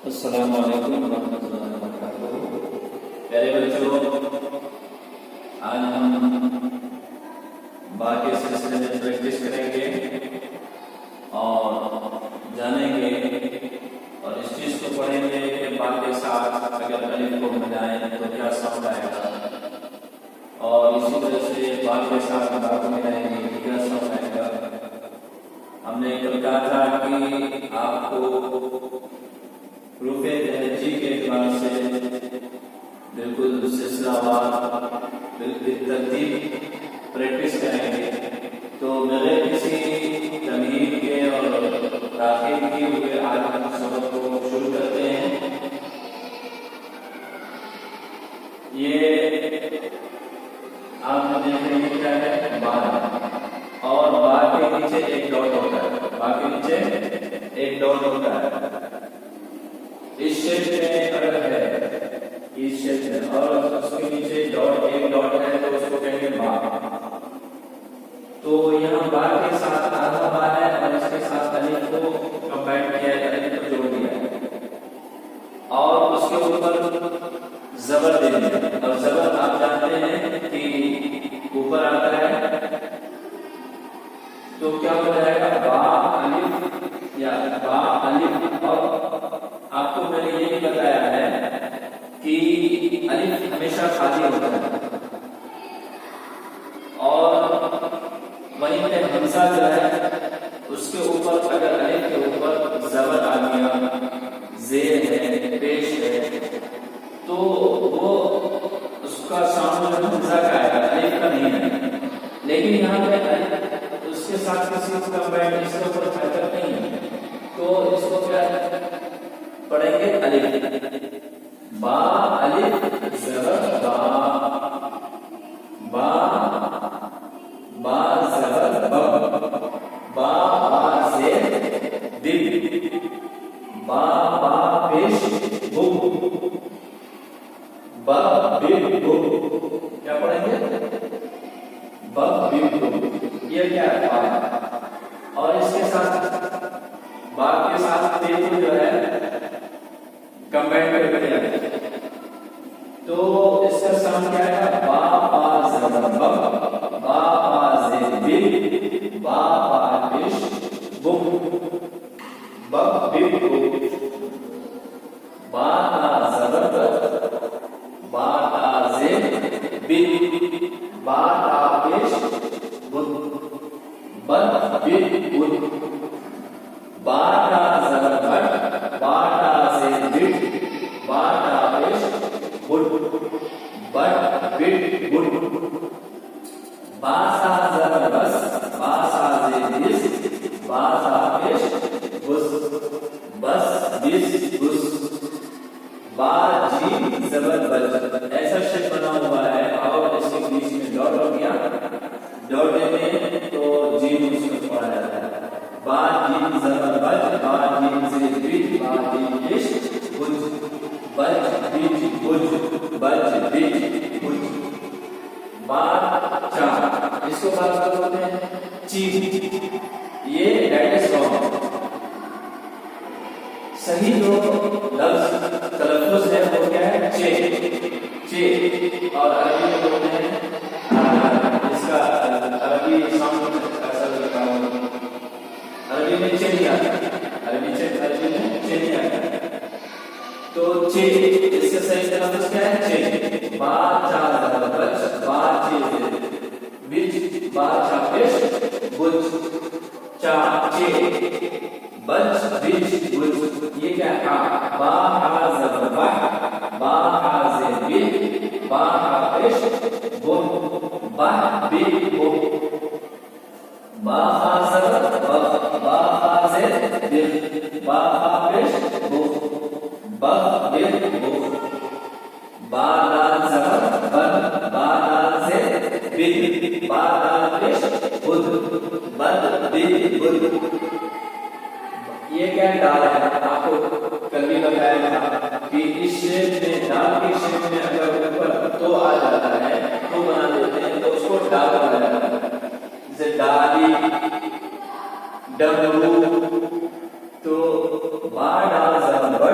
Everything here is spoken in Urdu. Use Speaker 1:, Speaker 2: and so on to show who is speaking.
Speaker 1: السلام علیکم ورحمۃ اللہ وبرکاتہ۔ پیارے بچوں، آج ہم با کے سلسلے میں پریکٹس کریں گے اور جانیں گے اور اس چیز کو پڑھیں گے کہ با کے ساتھ اگر الف کو ملائیں تو کیا ساؤنڈ آئے گا، اور اسی طرح سے با کے ساتھ با کو ملائیں گے تو کیا ساؤنڈ آئے گا۔ ہم نے کل کہا تھا کہ آپ کو حروف لہجی کے اعتبار سے بالکل سلسلہ وار بالکل ترتیب پریکٹس کریں گے، تو بغیر کسی تمہید کے اور تاخیر کی ہوئے آج ہم سبق کو شروع کرتے ہیں۔ یہ آپ دیکھ رہے ہیں کیا ہے، با ہے، اور با کے نیچے ایک ڈاٹ ہوتا ہے، با کے نیچے ایک ڈاٹ ہوتا ہے۔ اس شیپ میں اگر ہے، اس شیپ میں، اور اس کے نیچے ایک ڈاٹ ہے تو اس کو کہیں گے با۔ تو یہاں با کے ساتھ آدھا با ہے اور اس کے ساتھ الف کو کمبائن کیا ہے، الف کو جوڑ دیا ہے اور اس کے اوپر زبر دے دیا، اور زبر آپ جانتے ہیں کہ اوپر آتا ہے تو کیا ہو جائے گا، با الف یا با الف۔ اور آپ کو میں نے یہ بھی بتایا ہے کہ الف ہمیشہ خالی ہوتا ہے، اور وہیں پہ حمزہ جو ہے اس کے اوپر اگر الف کے اوپر زبر آ گیا، زیر ہے، پیش ہے، تو وہ اس کا ساؤنڈ حمزہ کا ہے، الف کا نہیں ہے۔ لیکن یہاں پہ اس کے ساتھ کسی کا بینڈ اس کے اوپر حرکت نہیں ہے، تو اس کو کیا پڑھیں گے، الف، با الف زبر با، با با زبر با، با با زیر دل، با با پیش بو، با بی بو۔ کیا پڑھیں گے، با بی بو۔ یہ کیا ہے، با ہے، اور اس کے ساتھ با کے ساتھ تیل جو ہے کمبائن کر دیا، تو اس کا ساؤنڈ کیا ہے، با با زبر با، با با زیر بی، با با پیش بو، با بی بو، با تا زبر با، با تا زیر بی، با تا پیش بو، با بی بو، با تا زبر با، با تا زیر بی، با تا پیش بو، با بی بو، با سا زبر بس، با سا زیر بیس، با سا پیش بس، بس بیس بس، با جیم زبر بج۔ ایسا شکل بنا ہوا ہے، اور اس کے بیچ میں ڈاٹ ہو گیا، ڈاٹ میں تو جیم اس کو پڑھا جاتا ہے، با جیم زبر بج، با جیم زیر بیج، با جیم پیش بج، بج بیج بج، بج بیج بج، با چا، اس کو بات کرتے ہیں چی۔ یہ ڈیٹس فارم صحیح جو لفظ تلفظ ہے وہ کیا ہے، چے، چے، اور عربی میں بولتے ہیں، اس کا عربی ساؤنڈ ایسا لگتا ہے، عربی میں چے نہیں آتا، عربی میں چے نہیں آتا، تو چے، اس کا صحیح تلفظ کیا ہے، چے، با چا زبر بچ، با چے بچ، با چا پیش بچ، چا چے بچ بچ بچ۔ یہ کیا ہے، با ہا زبر با، با ہا زیر بی، با ہا پیش بو، با بی بو، با ہا زبر با، با ہا زیر بی، با ہا پیش بو، با بی بو، با لام زبر بن، با لام زیر بی، با لام پیش بد، بد بی بد۔ یہ کیا ڈال ہے، آپ کو کل بھی بتایا تھا کہ اس شیپ میں، ڈال کی شیپ میں اگر اوپر تو آ جاتا ہے تو بنا دیتے ہیں، تو اس کو ڈال بنا جاتا ہے، جیسے ڈالی، ڈمرو، تو با ڈال زبر بڑ،